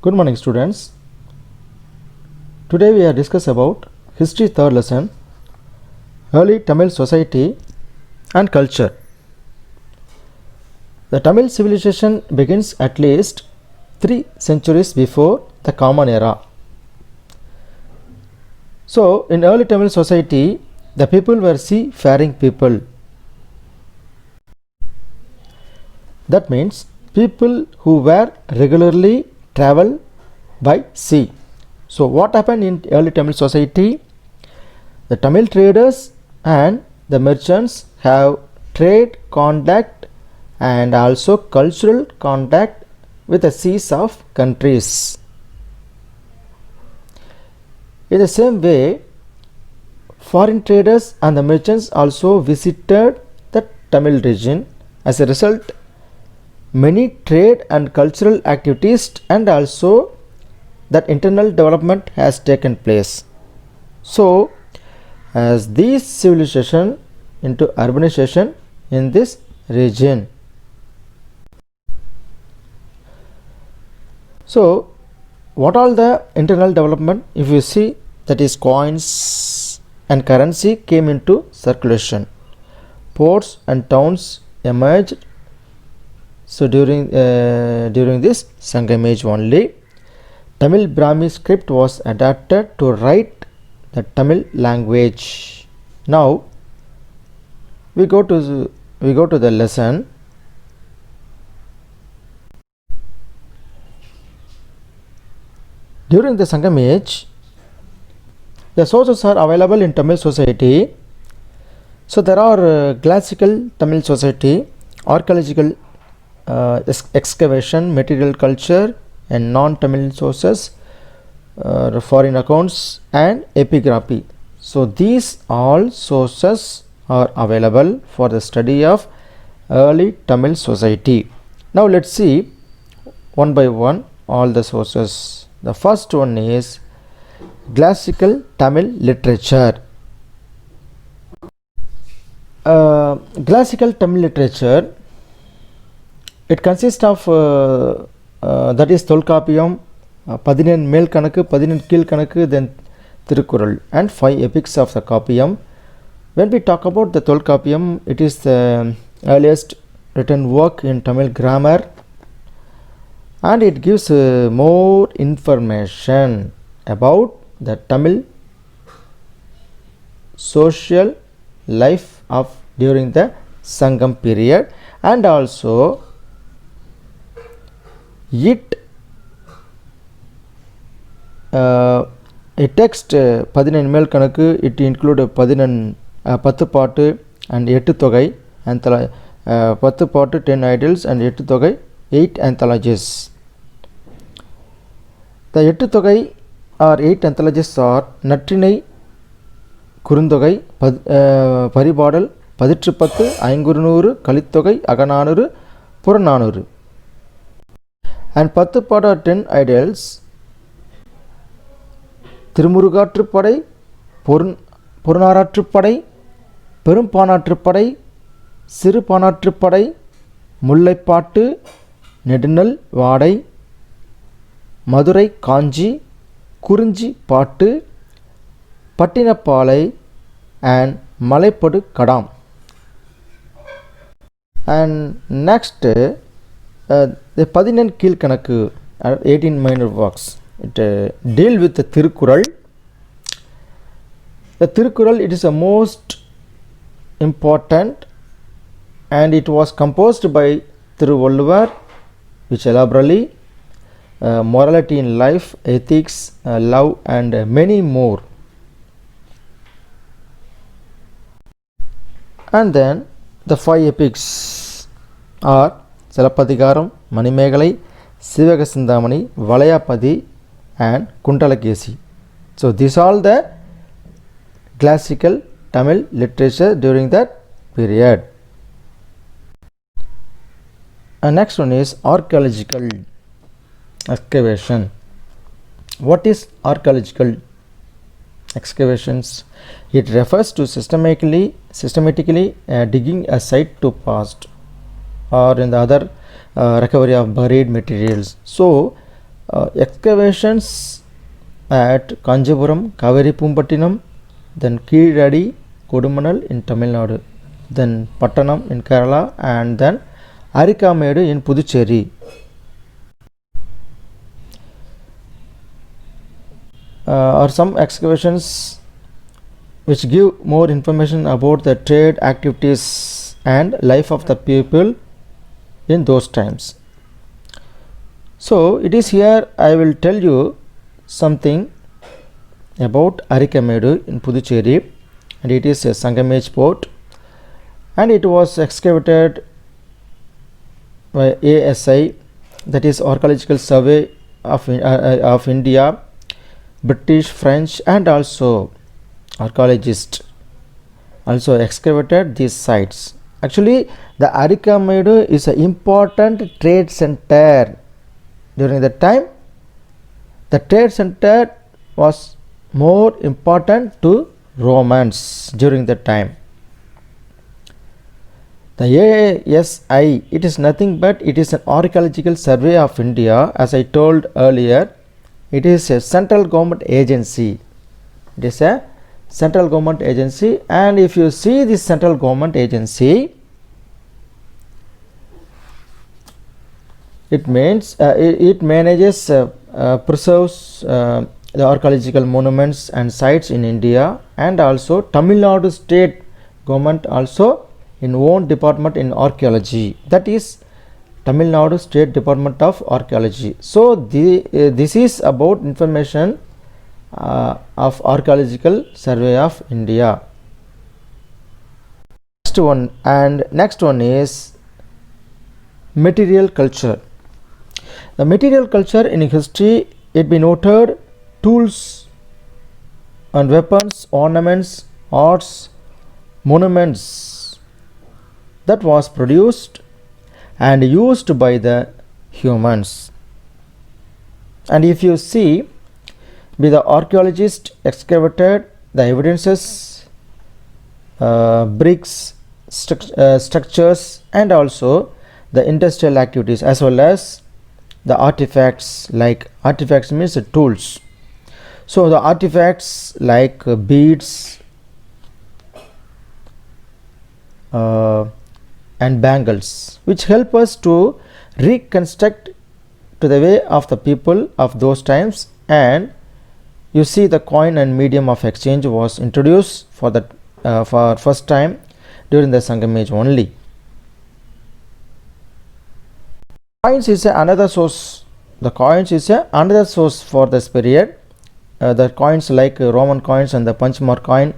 Good morning, students. Today we are discuss about history third lesson, early Tamil society and culture. The Tamil civilization begins at least 3 centuries before the Common Era. So, in early Tamil society, the people were seafaring people. That means people who were regularly travel by sea. So, what happened in early Tamil society? The Tamil traders and the merchants have trade contact and also cultural contact with the seas of countries. In the same way, foreign traders and the merchants also visited the Tamil region. As a result, many trade and cultural activities and also that internal development has taken place. So, as this civilization into urbanization in this region. So, what all the internal development? If you see, that is coins and currency came into circulation. Ports and towns emerged. So, during this Sangam age only, Tamil Brahmi script was adapted to write the Tamil language. Now we go to the lesson. During the Sangam age, the sources are available in Tamil society. So there are classical Tamil society, archaeological excavation, material culture, and non-Tamil sources, foreign accounts and epigraphy. So these all sources are available for the study of early Tamil society. Now let's see one by one all the sources. The first one is classical Tamil literature. Classical Tamil literature, it consists of that is Tolkapiyam, 11 மேல் கணக்கு 11 கீழ் கணக்கு, then Tirukkural, and 5 epics of the Kapiyam. When we talk about the Tolkapiyam, it is the earliest written work in Tamil grammar, and it gives more information about the Tamil social life of during the Sangam period, and also it a text 11 மேல் கணக்கு, it include 10 பாட்டு and 8 தொகை, and 10 பாட்டு 10 idols and 8 தொகை 8 anthologies. The 8 தொகை or 8 anthologies are Natrinai, Kurunthogai, Paripadal, Pathitrupathu, Ainkurunuru, Kalithogai, Akananuru, Purananuru. And 10 பாட்டு or 10 idols, Thirumurugaatruppadai, புறநாராற்றுப்படை, Perumpanarruppadai, Sirupanatruppadai, முல்லைப்பாட்டு, நெடுநல் வாடை, மதுரை காஞ்சி, குறிஞ்சி பாட்டு, Pattinappalai, and மலைப்படு கடாம். And next the 11 கீழ் கணக்கு, 18 minor works. It deal with the Tirukkural. The Tirukkural, it is the most important, and it was composed by Thiruvalluvar, which elaborately morality in life, ethics, love, and many more. And then the 5 epics are Silappatikaram, Manimegalai, Sivaka Sindhamani, Valayapadi, and Kundalakesi. So these are the classical Tamil literature during that period. And next one is archaeological excavation. What is archaeological excavations? It refers to systematically digging a site to past or in the other recovery of buried materials. So Excavations at Kanjipuram, Kaveri then Keeradi, Kodumanal in Tamil Nadu, then Pattanam in Kerala, and then Arikamedu in Puducherry. Are some excavations which give more information about the trade activities and life of the people in those times. So it is here I will tell you something about Arikamedu in Puducherry, and it is a Sangamage port, and it was excavated by ASI, that is Archaeological Survey of India, British, French, and also archaeologists also excavated these sites. Actually, the Arikamedu is an important trade center. During that time, the trade center was more important to Romans during that time. The ASI, it is nothing but it is an Archaeological Survey of India. As I told earlier, it is a central government agency. It is a central government agency, and if you see this central government agency, it means it manages, preserves the archaeological monuments and sites in India, and also Tamil Nadu state government also in own department in archaeology, that is Tamil Nadu State Department of Archaeology. So this is about information of Archaeological Survey of India. Next one is material culture. The material culture in history, it be noted tools and weapons, ornaments, arts, monuments that was produced and used by the humans. And if you see, by the archaeologists excavated the evidences, bricks, structures, and also the industrial activities, as well as the artifacts. Like artifacts means tools. So the artifacts like beads and bangles, which help us to reconstruct to the way of the people of those times. And you see, the coin and medium of exchange was introduced for the for first time during the Sangam age only. Coins is another source. The coins is another source for this period. The coins like Roman coins and the punchmark coin.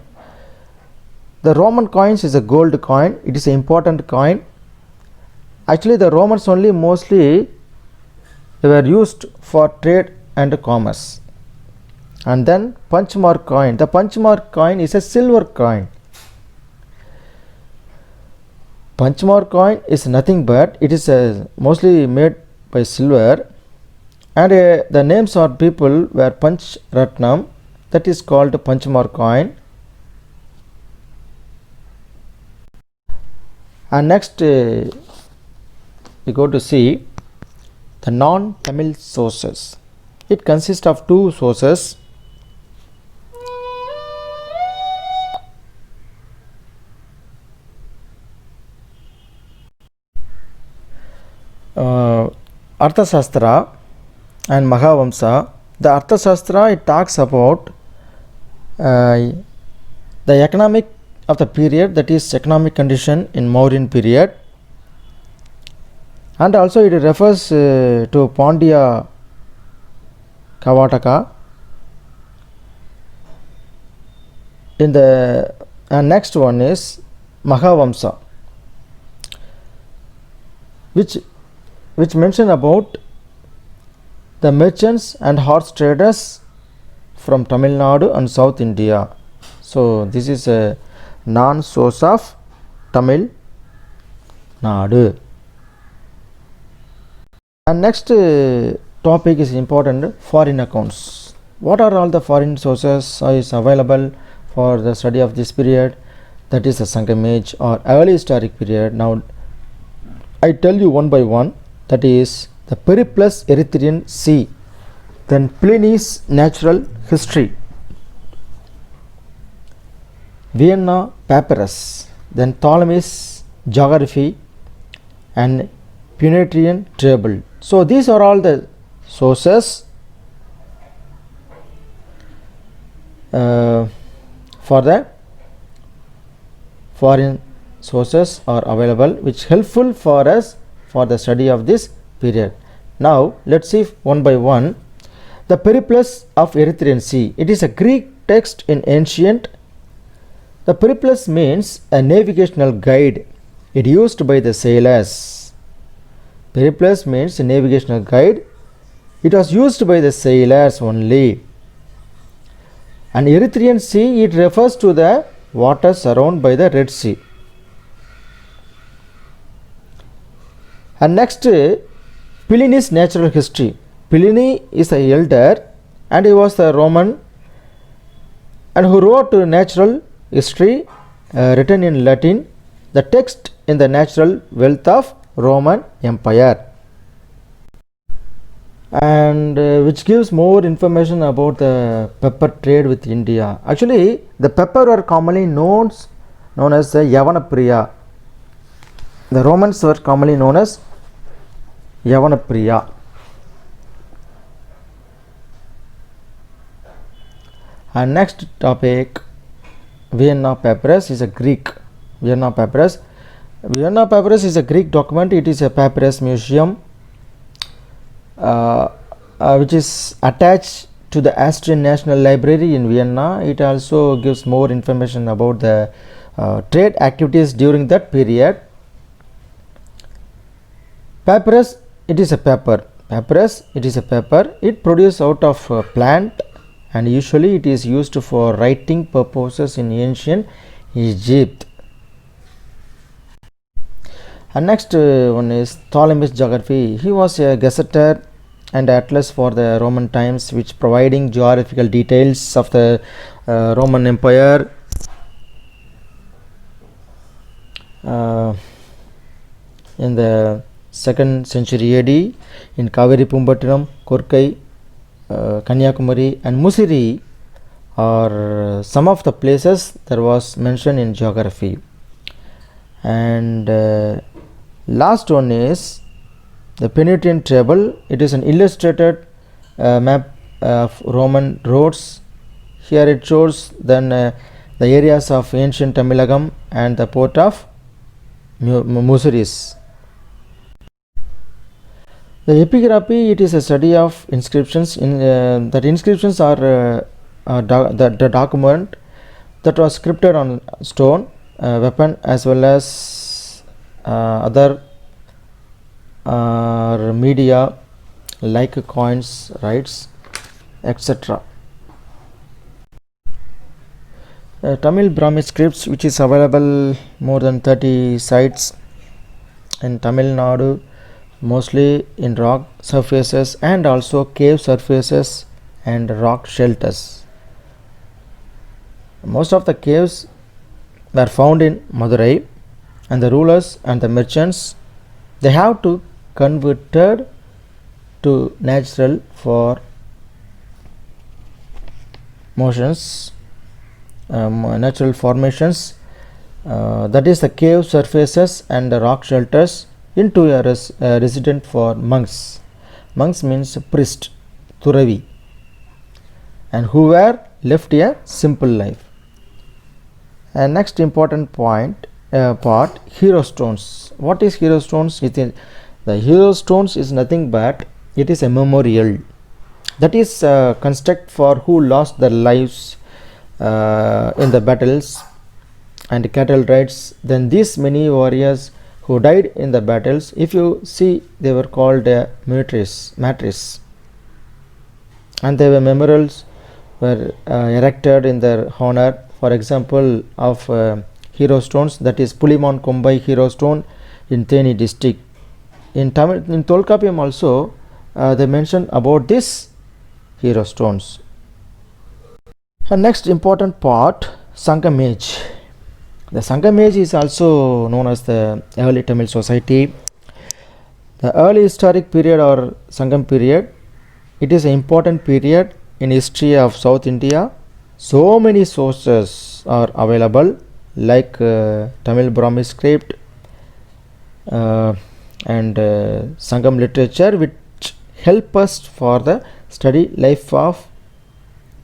The Roman coins is a gold coin. It is an important coin. Actually, the Romans only mostly they were used for trade and commerce. And then punchmark coin. The punchmark coin is a silver coin. Punchmark coin is nothing but it is mostly made by silver, and the names of people were Panch Ratnam, that is called punchmark coin. And next we go to see the non-Tamil sources. It consists of two sources. Arthashastra and Mahavamsa. The Arthashastra, it talks about the economic of the period, that is economic condition in Mauryan period, and also it refers to Pandya Kavataka. In the next one is Mahavamsa, which mention about the merchants and horse traders from Tamil Nadu and South India. So this is a non-source of Tamil Nadu. And next topic is important, foreign accounts. What are all the foreign sources is available for the study of this period, that is the Sangam age or early historic period? Now I tell you one by one. That is the Periplus Erythraean Sea. then Pliny's natural history, Vienna papyrus, then Ptolemy's geography and Punitian table. So these are all the sources for the foreign sources are available which helpful for us for the study of this period. Now let's see one by one. The Periplus of Erythraean Sea, it is a Greek text in ancient. The Periplus means a navigational guide, it used by the sailors. Periplus means a navigational guide, it was used by the sailors only. And Erythraean Sea, it refers to the waters surrounded by the Red Sea. And next, Pliny's natural history. Pliny is an elder and he was a Roman and who wrote natural history written in Latin, the text in the natural wealth of Roman Empire, and which gives more information about the pepper trade with India. Actually, the pepper are commonly known as Yavanapriya. The Romans were commonly known as Yavanapriya. And next topic, Vienna papyrus is a Greek. Vienna papyrus. Vienna papyrus is a Greek document. It is a papyrus museum which is attached to the Austrian National Library in Vienna. It also gives more information about the trade activities during that period. Papyrus, it is a paper. Papyrus, it is a paper. It produced out of plant and usually it is used for writing purposes in ancient Egypt. And next one is Ptolemy's geography. He was a gazetteer and atlas for the Roman times, which providing geographical details of the Roman Empire. In the 2nd century AD in Kaveri Pumbattinam, Korkai, Kanyakumari and Musiri are some of the places there was mentioned in geography. And last one is the Punitian table. It is an illustrated map of Roman roads. Here it shows then the areas of ancient Tamilagam and the port of Musiris. The epigraphy, it is a study of inscriptions. In that inscriptions are the document that was scripted on stone, weapon as well as other media like coins, rights, etc. Tamil Brahmi scripts, which is available more than 30 sites in Tamil Nadu, mostly in rock surfaces and also cave surfaces and rock shelters. Most of the caves were found in Madurai, and the rulers and the merchants, they have to converted to natural for motions, natural formations, that is the cave surfaces and the rock shelters, into a resident for monks. Monks means priest, Turavi, and who were left a simple life. And next important point part, hero stones. What is hero stones? The hero stones is nothing but it is a memorial, that is construct for who lost their lives in the battles and cattle raids. Then these many warriors who died in the battles, if you see, they were called martyrs, and their memorials were erected in their honor. For example of hero stones, that is Pulimon Kombai hero stone in Theni district. In Tolkappiyam also they mention about this hero stones. And next important part, Sangam age. The Sangam age is also known as the early Tamil society. The early historic period or Sangam period, It is an important period in history of South India. So many sources are available like Tamil Brahmi script and Sangam literature, which help us for the study life of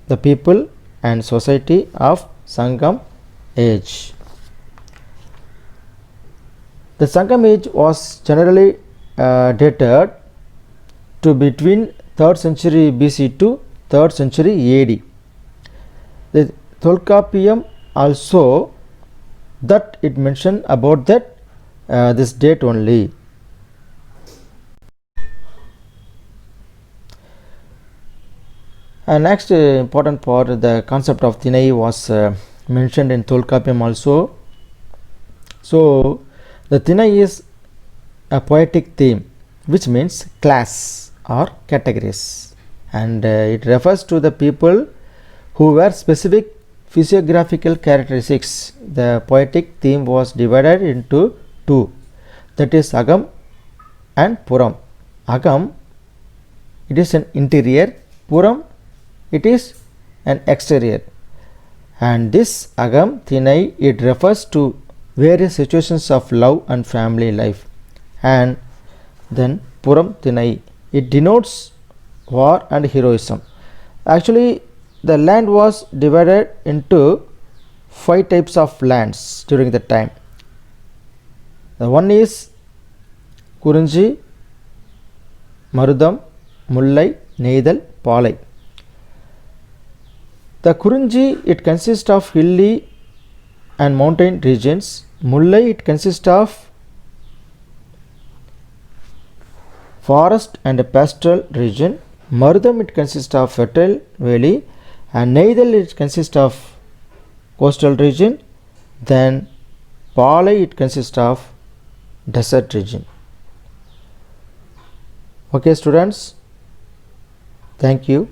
the people and society of Sangam age. The Sangam age was generally dated to between 3rd century BC to 3rd century AD. The Tolkappiyam also that it mentioned about that this date only. Next important part, the concept of Thinai was mentioned in Tolkappiyam also. So the Thinai is a poetic theme which means class or categories, and it refers to the people who were specific physiographical characteristics. The poetic theme was divided into two, that is Agam and Puram. Agam, it is an interior, Puram, it is an exterior, and this Agam Thinai, it refers to various situations of love and family life. And then Puram Thinai, it denotes war and heroism. Actually, the land was divided into 5 types of lands during the time. The one is Kurunji, Marudam, Mullai, Neidal, Palai. The Kurunji, it consists of hilly and mountain regions. Mullai, it consists of forest and a pastoral region. Marudam, it consists of fertile valley, and Neidal, it consists of coastal region. Then Palai, it consists of desert region. Okay students, thank you.